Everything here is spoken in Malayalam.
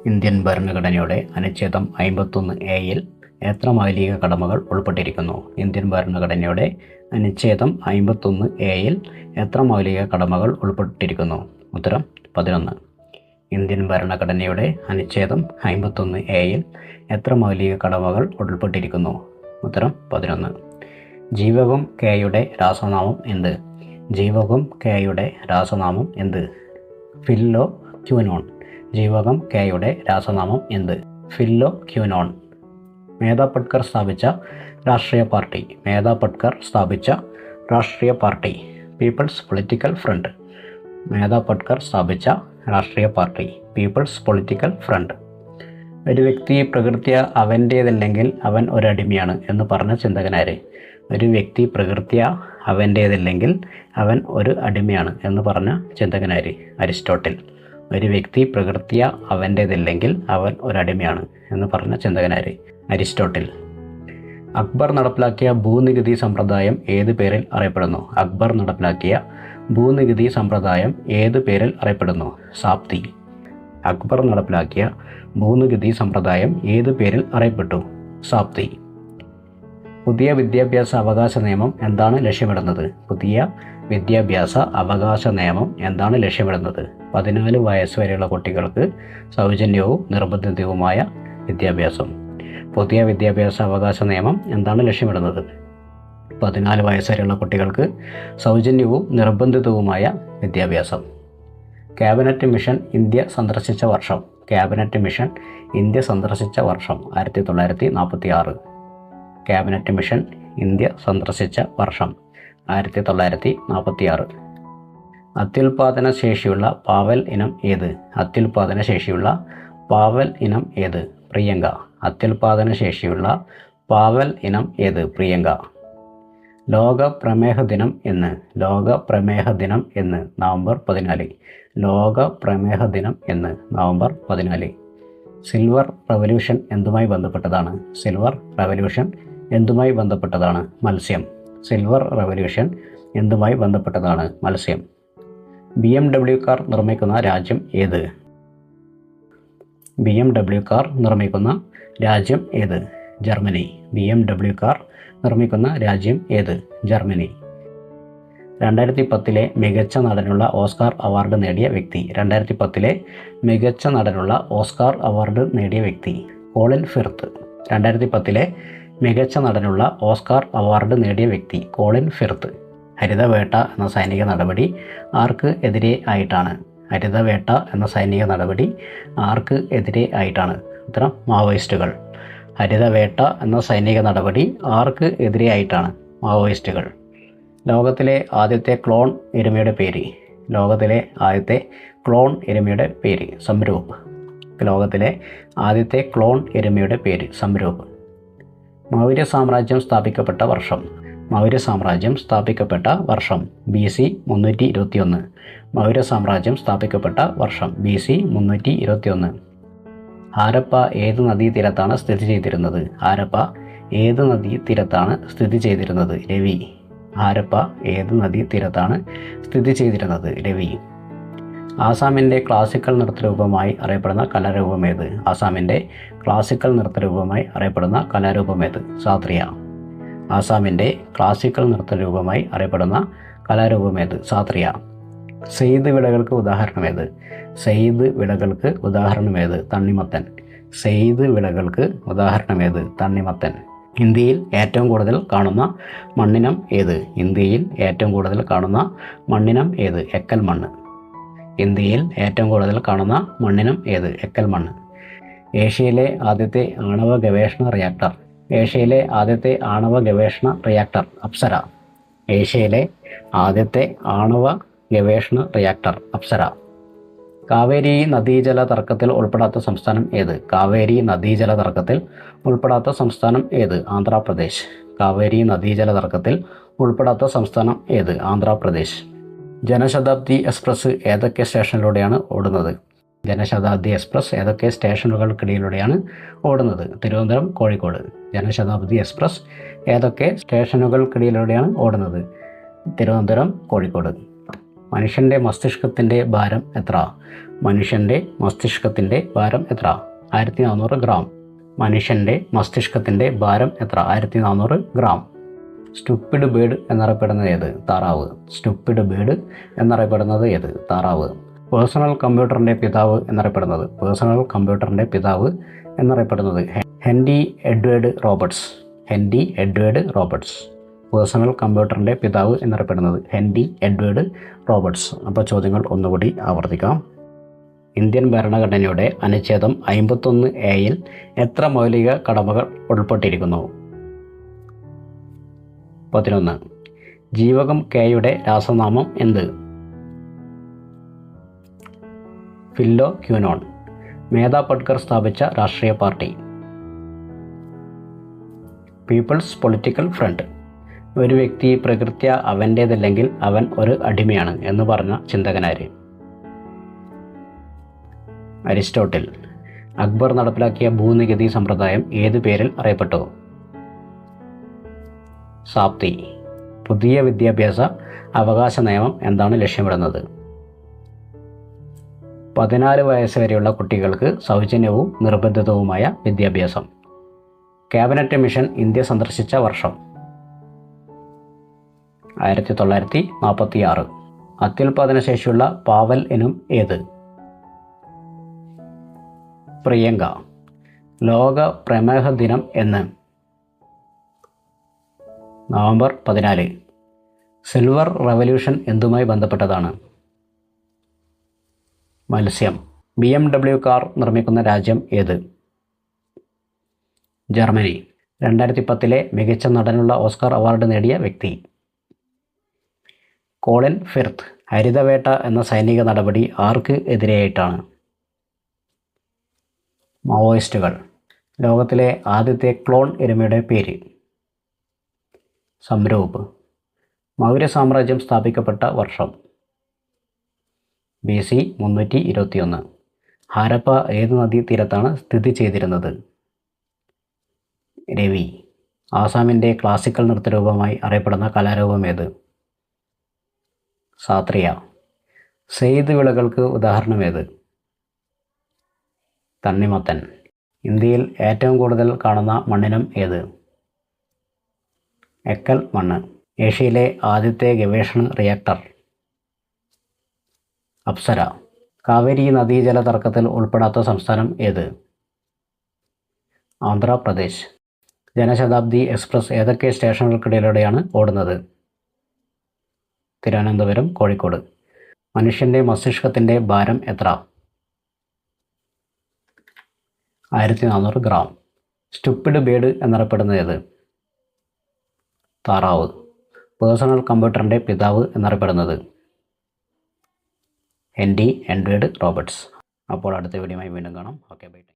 ഇന്ത്യൻ ഭരണഘടനയുടെ അനുച്ഛേദം 51A-യിൽ എത്ര മൗലിക കടമകൾ ഉൾപ്പെട്ടിരിക്കുന്നു? ഇന്ത്യൻ ഭരണഘടനയുടെ അനുച്ഛേദം 51A-യിൽ എത്ര മൗലിക കടമകൾ ഉൾപ്പെട്ടിരിക്കുന്നു? ഉത്തരം 11. ഇന്ത്യൻ ഭരണഘടനയുടെ അനുച്ഛേദം 51A-യിൽ എത്ര മൗലിക കടമകൾ ഉൾപ്പെട്ടിരിക്കുന്നു? ഉത്തരം 11. ജീവകം കെയുടെ രാസനാമം എന്ത്? ജീവകം കെയുടെ രാസനാമം എന്ത്? ഫില്ലോക്വിനോൺ. ജീവകം കെയുടെ രാസനാമം എന്ത്? ഫില്ലോക്വിനോൺ. മേധാ പട്കർ സ്ഥാപിച്ച രാഷ്ട്രീയ പാർട്ടി. മേധാ പട്കർ സ്ഥാപിച്ച രാഷ്ട്രീയ party People's Political Front. Medha Patkar സ്ഥാപിച്ച രാഷ്ട്രീയ പാർട്ടി പീപ്പിൾസ് പൊളിറ്റിക്കൽ ഫ്രണ്ട്. ഒരു വ്യക്തി പ്രകൃത്യ അവൻ്റേതല്ലെങ്കിൽ അവൻ ഒരടിമയാണ് എന്ന് പറഞ്ഞ ചിന്തകനാര്? ഒരു വ്യക്തി പ്രകൃത്യ അവൻ്റേതല്ലെങ്കിൽ അവൻ ഒരു അടിമയാണ് എന്ന് പറഞ്ഞ ചിന്തകനാര്? അരിസ്റ്റോട്ടിൽ. ഒരു വ്യക്തി പ്രകൃത്യ അവൻ്റേതല്ലെങ്കിൽ അവൻ ഒരടിമയാണ് എന്ന് പറഞ്ഞ ചിന്തകനാര്? അരിസ്റ്റോട്ടിൽ. അക്ബർ നടപ്പിലാക്കിയ ഭൂനികുതി സമ്പ്രദായം ഏത് പേരിൽ അറിയപ്പെടുന്നു? അക്ബർ നടപ്പിലാക്കിയ ഭൂനികുതി സമ്പ്രദായം ഏത് പേരിൽ അറിയപ്പെടുന്നു? സാപ്തി. അക്ബർ നടപ്പിലാക്കിയ ഭൂനികുതി സമ്പ്രദായം ഏത് പേരിൽ അറിയപ്പെട്ടു? സാപ്തി. പുതിയ വിദ്യാഭ്യാസ അവകാശ നിയമം എന്താണ് ലക്ഷ്യമിടുന്നത്? പുതിയ വിദ്യാഭ്യാസ അവകാശ നിയമം എന്താണ് ലക്ഷ്യമിടുന്നത്? 14 വയസ്സ് വരെയുള്ള കുട്ടികൾക്ക് സൗജന്യവും നിർബന്ധിതവുമായ വിദ്യാഭ്യാസം. പുതിയ വിദ്യാഭ്യാസ അവകാശ നിയമം എന്താണ് ലക്ഷ്യമിടുന്നത്? 14 വയസ്സ് വരെയുള്ള കുട്ടികൾക്ക് സൗജന്യവും നിർബന്ധിതവുമായ വിദ്യാഭ്യാസം. ക്യാബിനറ്റ് മിഷൻ ഇന്ത്യ സന്ദർശിച്ച വർഷം. ക്യാബിനറ്റ് മിഷൻ ഇന്ത്യ സന്ദർശിച്ച വർഷം 1946. ക്യാബിനറ്റ് മിഷൻ ഇന്ത്യ സന്ദർശിച്ച വർഷം 1946. അത്യുൽപാദന ശേഷിയുള്ള പാവൽ ഇനം ഏത്? അത്യുൽപാദന ശേഷിയുള്ള പാവൽ ഇനം ഏത്? പ്രിയങ്ക. അത്യുൽപാദന ശേഷിയുള്ള പാവൽ ഇനം ഏത്? പ്രിയങ്ക. ലോക പ്രമേഹ ദിനം എന്ന്. ലോക പ്രമേഹ ദിനം എന്ന് നവംബർ 14. ലോക പ്രമേഹ ദിനം എന്ന് നവംബർ 14. സിൽവർ റവല്യൂഷൻ എന്തുമായി ബന്ധപ്പെട്ടതാണ്? സിൽവർ റവല്യൂഷൻ എന്തുമായി ബന്ധപ്പെട്ടതാണ്? മത്സ്യം. സിൽവർ റവല്യൂഷൻ എന്തുമായി ബന്ധപ്പെട്ടതാണ്? മത്സ്യം. BMW കാർ നിർമ്മിക്കുന്ന രാജ്യം ഏത്? BMW കാർ നിർമ്മിക്കുന്ന രാജ്യം ഏത്? ജർമ്മനി. BMW കാർ നിർമ്മിക്കുന്ന രാജ്യം ഏത്? ജർമ്മനി. 2010 മികച്ച നടനുള്ള ഓസ്കാർ അവാർഡ് നേടിയ വ്യക്തി. 2010 മികച്ച നടനുള്ള ഓസ്കാർ അവാർഡ് നേടിയ വ്യക്തി കോളിൻ ഫിർത്ത്. 2010 മികച്ച നടനുള്ള ഓസ്കാർ അവാർഡ് നേടിയ വ്യക്തി കോളിൻ ഫിർത്ത്. ഹരിതവേട്ട എന്ന സൈനിക നടപടി ആർക്ക് എതിരെ ആയിട്ടാണ്? ഹരിതവേട്ട എന്ന സൈനിക നടപടി ആർക്ക് എതിരെ ആയിട്ടാണ്? ഉത്തരം മാവോയിസ്റ്റുകൾ. ഹരിതവേട്ട എന്ന സൈനിക നടപടി ആർക്ക് എതിരെ ആയിട്ടാണ്? മാവോയിസ്റ്റുകൾ. ലോകത്തിലെ ആദ്യത്തെ ക്ലോൺ എരുമയുടെ പേര്. ലോകത്തിലെ ആദ്യത്തെ ക്ലോൺ എരുമയുടെ പേര് സംരൂപ്. ലോകത്തിലെ ആദ്യത്തെ ക്ലോൺ എരുമയുടെ പേര് സംരൂപ്. മൗര്യ സാമ്രാജ്യം സ്ഥാപിക്കപ്പെട്ട വർഷം. മൗര്യ സാമ്രാജ്യം സ്ഥാപിക്കപ്പെട്ട വർഷം BC 321. മൗര്യ സാമ്രാജ്യം സ്ഥാപിക്കപ്പെട്ട വർഷം BC 321. ഹാരപ്പ ഏത് നദീതീരത്താണ് സ്ഥിതി ചെയ്തിരുന്നത്? ഹാരപ്പ ഏത് നദീതീരത്താണ് സ്ഥിതി ചെയ്തിരുന്നത്? രവി. ഹാരപ്പ ഏത് നദീതീരത്താണ് സ്ഥിതി ചെയ്തിരുന്നത്? രവി. ആസാമിൻ്റെ ക്ലാസിക്കൽ നൃത്തരൂപമായി അറിയപ്പെടുന്ന കലാരൂപമേത്? ആസാമിൻ്റെ ക്ലാസിക്കൽ നൃത്തരൂപമായി അറിയപ്പെടുന്ന കലാരൂപമേത്? സാത്രിയ. ആസാമിൻ്റെ ക്ലാസിക്കൽ നൃത്തരൂപമായി അറിയപ്പെടുന്ന കലാരൂപമേത്? സാത്രിയ. സെയ്ദ് വിളകൾക്ക് ഉദാഹരണമേത്? സെയ്ദ് വിളകൾക്ക് ഉദാഹരണമേത്? തണ്ണിമത്തൻ. സെയ്ദ് വിളകൾക്ക് ഉദാഹരണമേത്? തണ്ണിമത്തൻ. ഇന്ത്യയിൽ ഏറ്റവും കൂടുതൽ കാണുന്ന മണ്ണിനം ഏത്? ഇന്ത്യയിൽ ഏറ്റവും കൂടുതൽ കാണുന്ന മണ്ണിനം ഏത്? എക്കൽ മണ്ണ്. ഇന്ത്യയിൽ ഏറ്റവും കൂടുതൽ കാണുന്ന മണ്ണിനം ഏത്? എക്കൽ മണ്ണ്. ഏഷ്യയിലെ ആദ്യത്തെ ആണവ ഗവേഷണ റിയാക്ടർ. ഏഷ്യയിലെ ആദ്യത്തെ ആണവ ഗവേഷണ റിയാക്ടർ അപ്സര. ഏഷ്യയിലെ ആദ്യത്തെ ആണവ ഗവേഷണ റിയാക്ടർ അപ്സര. കാവേരി നദീജല തർക്കത്തിൽ ഉൾപ്പെടാത്ത സംസ്ഥാനം ഏത്? കാവേരി നദീജല തർക്കത്തിൽ ഉൾപ്പെടാത്ത സംസ്ഥാനം ഏത്? ആന്ധ്രാപ്രദേശ്. കാവേരി നദീജല തർക്കത്തിൽ ഉൾപ്പെടാത്ത സംസ്ഥാനം ഏത്? ആന്ധ്രാപ്രദേശ്. ജനശതാബ്ദി എക്സ്പ്രസ് ഏതൊക്കെ സ്റ്റേഷനിലൂടെയാണ് ഓടുന്നത്? ജനശതാബ്ദി എക്സ്പ്രസ് ഏതൊക്കെ സ്റ്റേഷനുകൾക്കിടയിലൂടെയാണ് ഓടുന്നത്? തിരുവനന്തപുരം, കോഴിക്കോട്. ജനശതാബ്ദി എക്സ്പ്രസ് ഏതൊക്കെ സ്റ്റേഷനുകൾക്കിടയിലൂടെയാണ് ഓടുന്നത്? തിരുവനന്തപുരം, കോഴിക്കോട്. മനുഷ്യൻ്റെ മസ്തിഷ്കത്തിൻ്റെ ഭാരം എത്ര? മനുഷ്യൻ്റെ മസ്തിഷ്കത്തിൻ്റെ ഭാരം എത്ര? 1400 ഗ്രാം. മനുഷ്യൻ്റെ മസ്തിഷ്കത്തിൻ്റെ ഭാരം എത്ര? 1400 ഗ്രാം. സ്റ്റുപ്പിഡ് ബേർഡ് എന്നറിയപ്പെടുന്നത് ഏത്? താറാവ്. സ്റ്റുപ്പിഡ് ബേർഡ് എന്നറിയപ്പെടുന്നത് ഏത്? താറാവ്. പേഴ്സണൽ കമ്പ്യൂട്ടറിൻ്റെ പിതാവ് എന്നറിയപ്പെടുന്നത്? പേഴ്സണൽ കമ്പ്യൂട്ടറിൻ്റെ പിതാവ് എന്നറിയപ്പെടുന്നത് Henry Edward Roberts. Henry Edward Roberts. Personal കമ്പ്യൂട്ടറിൻ്റെ പിതാവ് എന്നറിയപ്പെടുന്നത് ഹെൻറി എഡ്വേർഡ് റോബർട്സ്. അപ്പോൾ ചോദ്യങ്ങൾ ഒന്നുകൂടി ആവർത്തിക്കാം. ഇന്ത്യൻ ഭരണഘടനയുടെ അനുച്ഛേദം 51A എത്ര മൗലിക കടമകൾ ഉൾപ്പെട്ടിരിക്കുന്നു? 11. ജീവകം കെയുടെ രാസനാമം എന്ത്? ഫില്ലോ ക്യൂനോൺ. മേധാ പട്കർ സ്ഥാപിച്ച രാഷ്ട്രീയ പാർട്ടി? People's Political front. ഒരു വ്യക്തി പ്രകൃത്യ അവൻ്റേതല്ലെങ്കിൽ അവൻ ഒരു അടിമയാണ് എന്ന് പറഞ്ഞ ചിന്തകനാര്? അരിസ്റ്റോട്ടിൽ. അക്ബർ നടപ്പിലാക്കിയ ഭൂനികുതി സമ്പ്രദായം ഏതു പേരിൽ അറിയപ്പെട്ടു? സാപ്തി. പുതിയ വിദ്യാഭ്യാസ അവകാശ നിയമം എന്താണ് ലക്ഷ്യമിടുന്നത്? 14 വയസ്സ് വരെയുള്ള കുട്ടികൾക്ക് സൗജന്യവും നിർബന്ധിതവുമായ വിദ്യാഭ്യാസം. ക്യാബിനറ്റ് മിഷൻ ഇന്ത്യ സന്ദർശിച്ച വർഷം? 1946. അത്യുൽപാദന ശേഷിയുള്ള പാവൽ ഇനം ഏത്? പ്രിയങ്ക. ലോക പ്രമേഹ ദിനം എന്ന്? നവംബർ 14. സിൽവർ റവല്യൂഷൻ എന്തുമായി ബന്ധപ്പെട്ടതാണ്? മത്സ്യം. BMW കാർ നിർമ്മിക്കുന്ന രാജ്യം ഏത്? ജർമ്മനി. 2010 മികച്ച നടനുള്ള ഓസ്കാർ അവാർഡ് നേടിയ വ്യക്തി? കോളിൻ ഫിർത്ത്. ഹരിതവേട്ട എന്ന സൈനിക നടപടി ആർക്ക് എതിരെയായിട്ടാണ്? മാവോയിസ്റ്റുകൾ. ലോകത്തിലെ ആദ്യത്തെ ക്ലോൺ എരുമയുടെ പേര്? സംരൂപ്. മൗര്യ സാമ്രാജ്യം സ്ഥാപിക്കപ്പെട്ട വർഷം? BC 321. ഹാരപ്പ ഏത് നദീതീരത്താണ് സ്ഥിതി ചെയ്തിരുന്നത്? രവി. ആസാമിൻ്റെ ക്ലാസിക്കൽ നൃത്തരൂപമായി അറിയപ്പെടുന്ന കലാരൂപം ഏത്? സാത്രിയ. സെയ്ദ് വിളകൾക്ക് ഉദാഹരണം ഏത്? തണ്ണിമത്തൻ. ഇന്ത്യയിൽ ഏറ്റവും കൂടുതൽ കാണുന്ന മണ്ണിനം ഏത്? എക്കൽ മണ്ണ്. ഏഷ്യയിലെ ആദ്യത്തെ ഗവേഷണ റിയാക്ടർ? അപ്സര. കാവേരി നദീജല തർക്കത്തിൽ ഉൾപ്പെടാത്ത സംസ്ഥാനം ഏത്? ആന്ധ്രാപ്രദേശ്. ജനശതാബ്ദി എക്സ്പ്രസ് ഏതൊക്കെ സ്റ്റേഷനുകൾക്കിടയിലൂടെയാണ് ഓടുന്നത്? തിരുവനന്തപുരം, കോഴിക്കോട്. മനുഷ്യൻ്റെ മസ്തിഷ്കത്തിൻ്റെ ഭാരം എത്ര? 1400 ഗ്രാം. സ്റ്റുപ്പിഡ് ബേർഡ് എന്നറിയപ്പെടുന്നത് ഏത്? താറാവ്. പേഴ്സണൽ കമ്പ്യൂട്ടറിൻ്റെ പിതാവ് എന്നറിയപ്പെടുന്നത്? Henry Edward Roberts. അപ്പോൾ അടുത്ത വീഡിയോയുമായി വീണ്ടും കാണാം. Okay, by.